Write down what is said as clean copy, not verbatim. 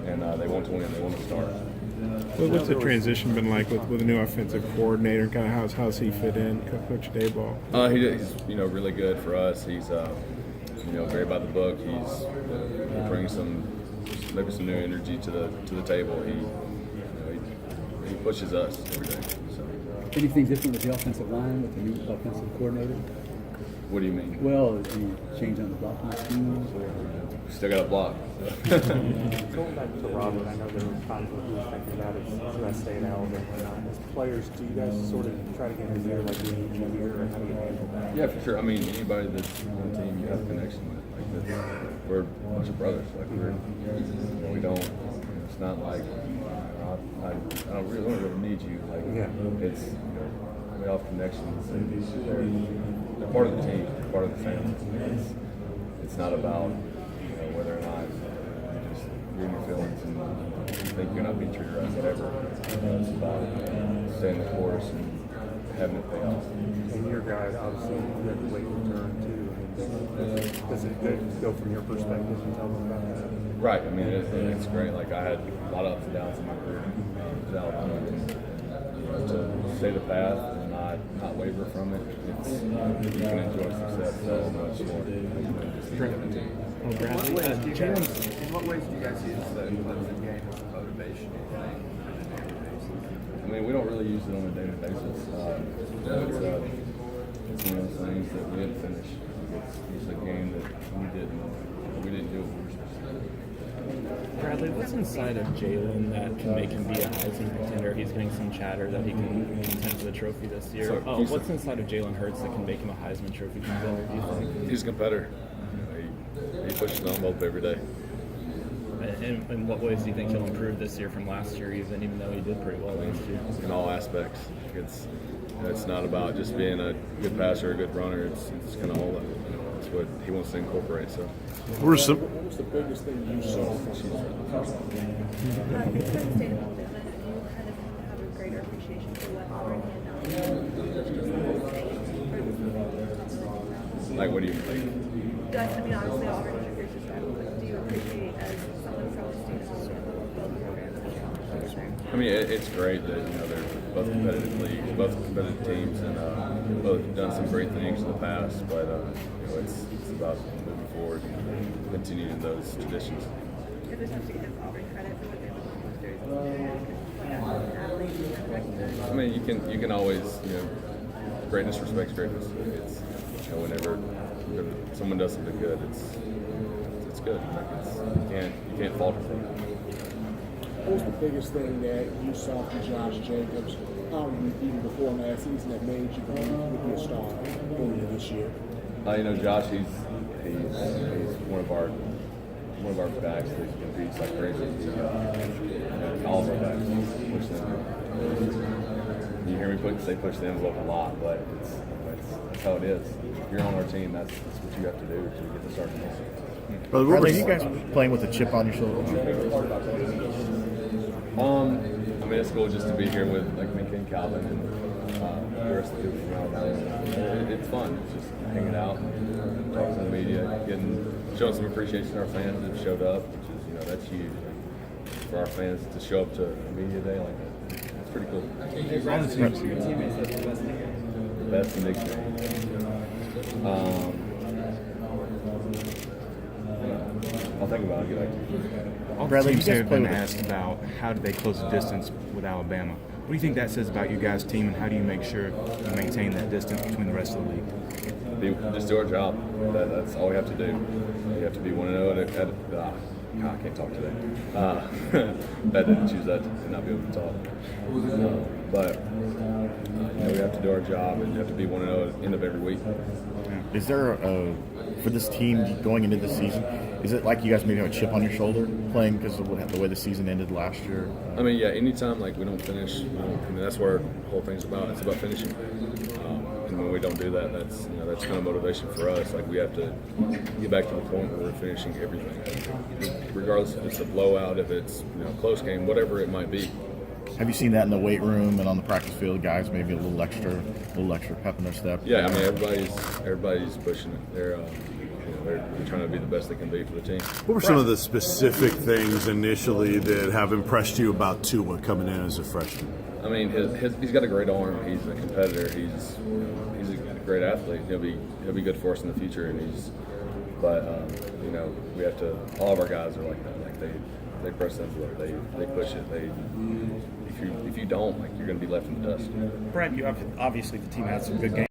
and they want to win. They want to start. Well, what's the transition been like with a new offensive coordinator? Kind of how's he fit in, Coach Dayball? He's really good for us. He's very by the book. He brings maybe some new energy to the table. He pushes us every day. So. Anything different with the offensive line with the new offensive coordinator? What do you mean? Well, is he change on the blocking schemes? Still got a block. Going back to Robert, I know there were times when he was thinking about it, should I stay in Alabama? As players, do you guys sort of try to get in here like we need you here, or how do you handle that? Yeah, for sure. I mean, anybody that's on the team you have a connection with. Like we're a bunch of brothers. Like we don't. It's not like I don't really need you. Like it's we all have connections and they're part of the team, they're part of the family. It's not about whether or not you're in your feelings and you think you're not being treated right, whatever. It's about staying the course and having it pay off. And your guy, obviously, you have to wait your turn too. Does it go from your perspective and tell them about that? Right. I mean, it's great. Like I had a lot of ups and downs in my career with Alabama, and to stay the path and not waver from it. You can enjoy success so much more. In what ways do you guys use the game as motivation? I mean, we don't really use it on a daily basis. It's one of those things that we didn't finish. It's a game that we didn't do what we were supposed to do. Bradley, what's inside of Jalen that can make him be a Heisman contender? He's getting some chatter that he can contend for the trophy this year. What's inside of Jalen Hurts that can make him a Heisman Trophy contender, do you think? He's a competitor. He pushes the envelope every day. In what ways do you think he'll improve this year from last year, even though he did pretty well last year? In all aspects. It's not about just being a good passer or a good runner. It's kind of all of it. It's what he wants to incorporate. So. What was the biggest thing you saw? It's kind of stayed in Alabama, and you kind of have a greater appreciation for what Auburn and Like, what do you think? I mean, obviously, Auburn is your greatest rival, but do you appreciate, as someone from the state of Alabama, both programs and challenges there? I mean, it's great that they're both competitive leagues, both competitive teams, and both done some great things in the past. But it's about moving forward and continuing those traditions. If there's have to give Auburn credit for what they've accolades, I mean, you can always greatness respects greatness. It's whenever someone does something good, it's good. Like you can't falter from it. What was the biggest thing that you saw from Josh Jacobs, even before last season, that made you believe he would be a star going into this year? Josh, he's one of our backs that competes like crazy. All of our backs push them. You hear me say push the envelope a lot, but that's how it is. If you're on our team, that's what you have to do to get the start. Bradley, are you guys playing with a chip on your shoulder? I mean, it's cool just to be here with like Minka and Calvin and the rest of the people from Alabama. It's fun. It's just hanging out, talking to the media, showing some appreciation to our fans that have showed up, which is that's huge. For our fans to show up to a media day like that, it's pretty cool. The best in Big Ten. I'll think about it. Get back to you. All Bradley, teams you guys have been play with asked about how do they close the distance with Alabama. What do you think that says about you guys' team, and how do you make sure you maintain that distance between the rest of the league? Just do our job. That's all we have to do. We have to be 1-0 I can't talk today. I didn't choose that to not be able to talk. But we have to do our job and you have to be 1-0 at the end of every week. Is there for this team going into the season, is it like you guys maybe have a chip on your shoulder playing because of the way the season ended last year? I mean, yeah, anytime we don't finish, I mean, that's what our whole thing's about. It's about finishing. And when we don't do that, that's kind of motivation for us. Like we have to get back to the point where we're finishing everything, regardless if it's a blowout, if it's a close game, whatever it might be. Have you seen that in the weight room and on the practice field? Guys, maybe a little extra pep in their step. Yeah, I mean everybody's pushing it. They're they're trying to be the best they can be for the team. What were some of the specific things initially that have impressed you about Tua coming in as a freshman? I mean, he's got a great arm. He's a competitor. He's a great athlete. He'll be good for us in the future. But we have to. All of our guys are like that. Like they press the envelope. They push it. If you don't, like, you're going to be left in the dust. Brent, obviously the team had some good games.